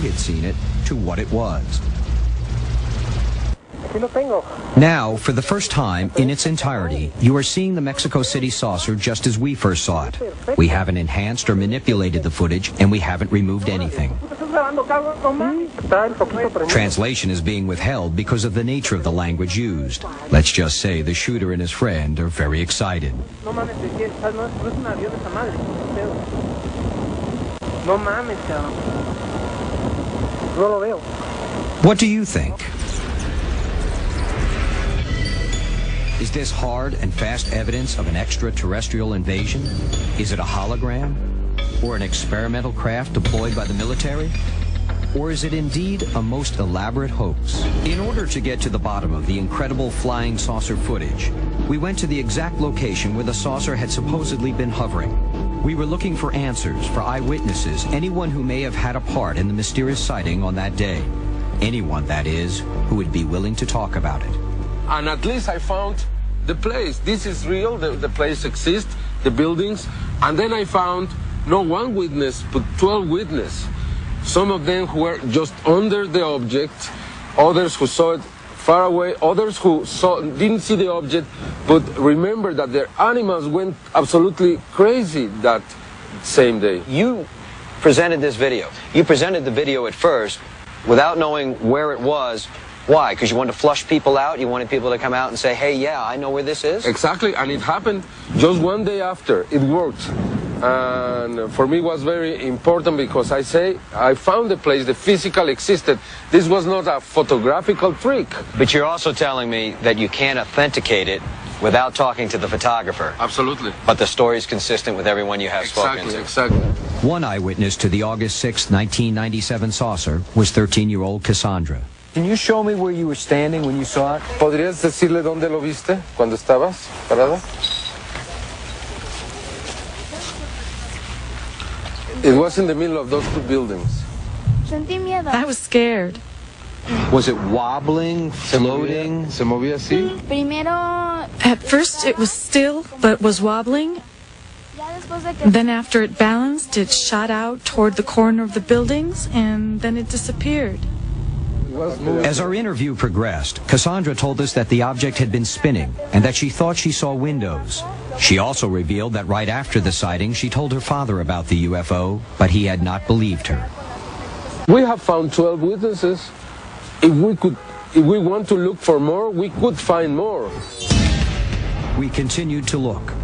had seen it to what it was. Now, for the first time in its entirety, you are seeing the Mexico City saucer just as we first saw it. We haven't enhanced or manipulated the footage, and we haven't removed anything. Translation is being withheld because of the nature of the language used. Let's just say the shooter and his friend are very excited. What do you think? Is this hard and fast evidence of an extraterrestrial invasion? Is it a hologram? Or an experimental craft deployed by the military? Or is it indeed a most elaborate hoax? In order to get to the bottom of the incredible flying saucer footage, we went to the exact location where the saucer had supposedly been hovering. We were looking for answers, for eyewitnesses, anyone who may have had a part in the mysterious sighting on that day. Anyone, that is, who would be willing to talk about it. And at least I found the place. This is real, the place exists, the buildings. And then I found not one witness, but 12 witnesses. Some of them who were just under the object, others who saw it far away, others who didn't see the object, but remember that their animals went absolutely crazy that same day. You presented this video. You presented the video at first without knowing where it was. Why? Because you wanted to flush people out? You wanted people to come out and say, hey, yeah, I know where this is? Exactly, and it happened just one day after. It worked. And for me it was very important because I found the place, the physical existed. This was not a photographical trick. But you're also telling me that you can't authenticate it without talking to the photographer. Absolutely. But the story is consistent with everyone you have spoken to. Exactly. One eyewitness to the August 6, 1997 saucer was 13-year-old Cassandra. Can you show me where you were standing when you saw it? ¿Podrías decirle dónde lo viste cuando estabas parada? It was in the middle of those two buildings. I was scared. Was it wobbling, floating? ¿Se movía así? At first it was still, but was wobbling. Then after it balanced, it shot out toward the corner of the buildings, and then it disappeared. As our interview progressed, Cassandra told us that the object had been spinning and that she thought she saw windows. She also revealed that right after the sighting, she told her father about the UFO, but he had not believed her. We have found 12 witnesses. If we want to look for more, we could find more. We continued to look.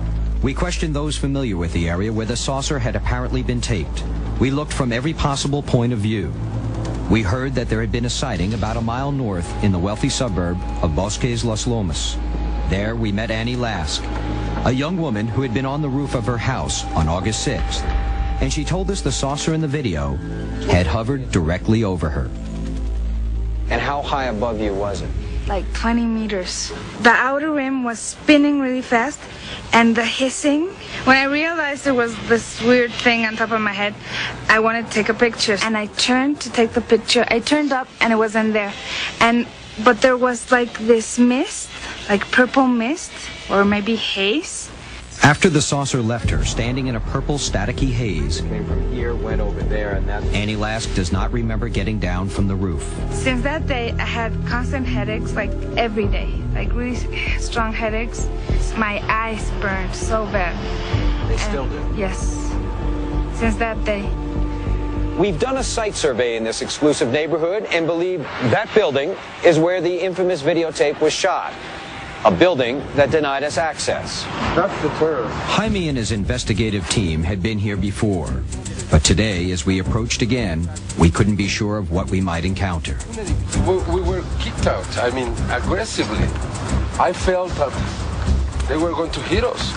We questioned those familiar with the area where the saucer had apparently been taped. We looked from every possible point of view. We heard that there had been a sighting about a mile north in the wealthy suburb of Bosques Las Lomas. There we met Annie Lask, a young woman who had been on the roof of her house on August 6th, and she told us the saucer in the video had hovered directly over her. And how high above you was it? Like 20 meters. The outer rim was spinning really fast, and the hissing. When I realized there was this weird thing on top of my head, I wanted to take a picture, and I turned to take the picture. I turned up, and it wasn't there. But there was like this mist, like purple mist, or maybe haze. After the saucer left her, standing in a purple staticky haze, Came from here, went over there, and that... Annie Lask does not remember getting down from the roof. Since that day, I had constant headaches, like every day, like really strong headaches. My eyes burned so bad. They still do? Yes. Since that day. We've done a site survey in this exclusive neighborhood and believe that building is where the infamous videotape was shot. A building that denied us access. That's the terror. Jaime and his investigative team had been here before, but today, as we approached again, we couldn't be sure of what we might encounter. We were kicked out, I mean, aggressively. I felt that they were going to hit us.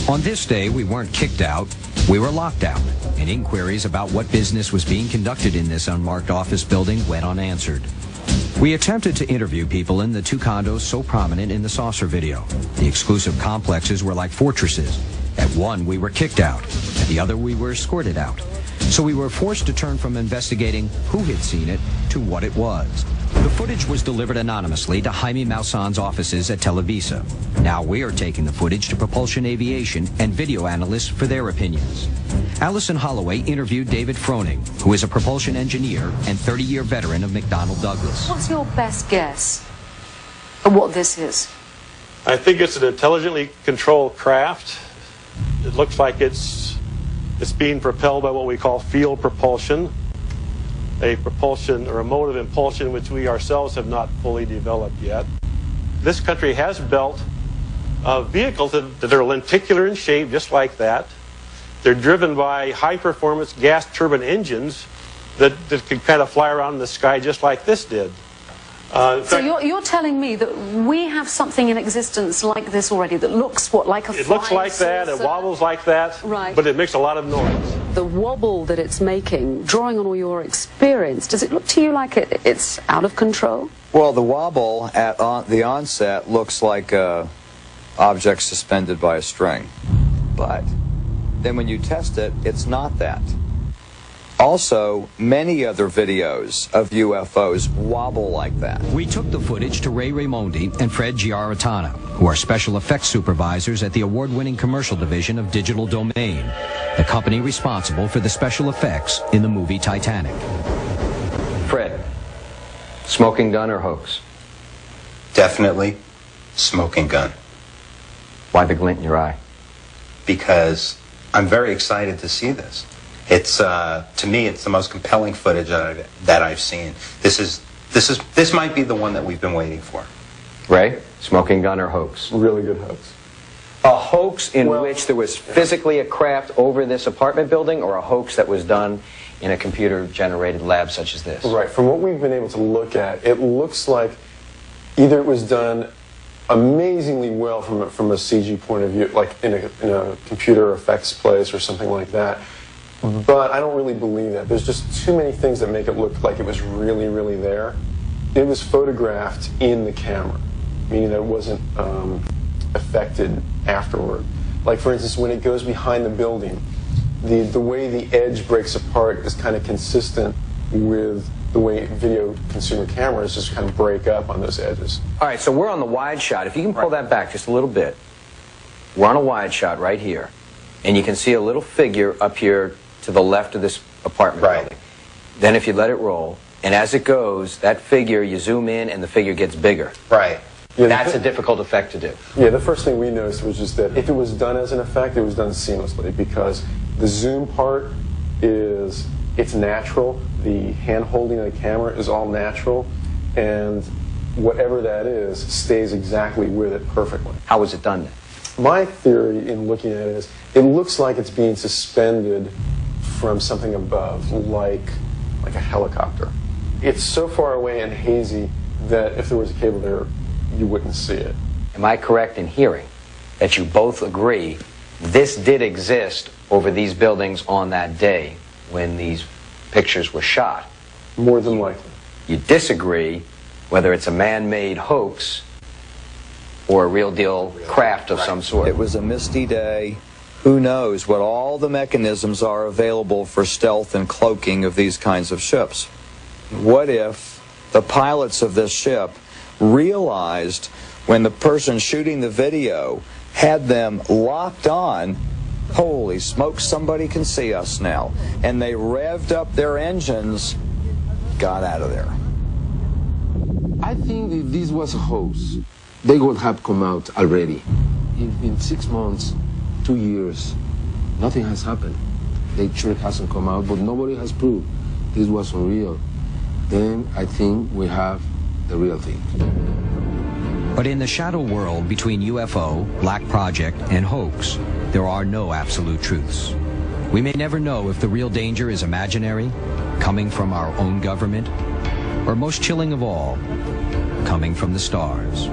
On this day, we weren't kicked out, we were locked out, and inquiries about what business was being conducted in this unmarked office building went unanswered. We attempted to interview people in the two condos so prominent in the saucer video. The exclusive complexes were like fortresses. At one, we were kicked out. At the other, we were escorted out. So we were forced to turn from investigating who had seen it to what it was. The footage was delivered anonymously to Jaime Maussan's offices at Televisa. Now we are taking the footage to Propulsion Aviation and video analysts for their opinions. Allison Holloway interviewed David Froning, who is a propulsion engineer and 30-year veteran of McDonnell Douglas. What's your best guess of what this is? I think it's an intelligently controlled craft. It looks like it's being propelled by what we call field propulsion, a propulsion or a mode of impulsion which we ourselves have not fully developed yet. This country has built vehicles that are lenticular in shape, just like that. They're driven by high-performance gas turbine engines that can kind of fly around in the sky just like this did. So you're telling me that we have something in existence like this already that looks what, like a flying saucer? It looks like that, it wobbles like that, right. But it makes a lot of noise. The wobble that it's making, drawing on all your experience, does it look to you like it's out of control? Well, the wobble at the onset looks like an object suspended by a string. But then when you test it, it's not that. Also, many other videos of UFOs wobble like that. We took the footage to Ray Raimondi and Fred Giaratana, who are special effects supervisors at the award-winning commercial division of Digital Domain, the company responsible for the special effects in the movie Titanic. Fred, smoking gun or hoax? Definitely smoking gun. Why the glint in your eye? Because I'm very excited to see this. It's to me, it's the most compelling footage that I've seen. This might be the one that we've been waiting for. Ray, smoking gun or hoax? Really good hoax. A hoax in which there was physically a craft over this apartment building, or a hoax that was done in a computer-generated lab such as this? Right. From what we've been able to look at, it looks like either it was done amazingly well from a CG point of view, like in a computer effects place or something like that. But I don't really believe that. There's just too many things that make it look like it was really, really there. It was photographed in the camera, meaning that it wasn't affected afterward. Like, for instance, when it goes behind the building, the way the edge breaks apart is kind of consistent with the way video consumer cameras just kind of break up on those edges. All right, so we're on the wide shot. If you can pull that back just a little bit. We're on a wide shot right here. And you can see a little figure up here to the left of this apartment building. Then if you let it roll, and as it goes, that figure, you zoom in and the figure gets bigger. Right. Yeah, that's a difficult effect to do. Yeah, the first thing we noticed was just that if it was done as an effect, it was done seamlessly, because the zoom part it's natural. The hand holding of the camera is all natural, and whatever that is stays exactly with it perfectly. How was it done then? My theory in looking at it is it looks like it's being suspended from something above, like a helicopter. It's so far away and hazy that if there was a cable there, you wouldn't see it. Am I correct in hearing that you both agree this did exist over these buildings on that day when these pictures were shot? More than likely. You disagree whether it's a man-made hoax or a real deal craft of some sort? It was a misty day. Who knows what all the mechanisms are available for stealth and cloaking of these kinds of ships? What if the pilots of this ship realized when the person shooting the video had them locked on, holy smoke, somebody can see us now, and they revved up their engines, got out of there? I think if this was a hoax, they would have come out already. In 6 months, 2 years, nothing has happened. The truth hasn't come out, but nobody has proved this wasn't real. Then I think we have the real thing. But in the shadow world between UFO, Black Project, and hoax, there are no absolute truths. We may never know if the real danger is imaginary, coming from our own government, or most chilling of all, coming from the stars.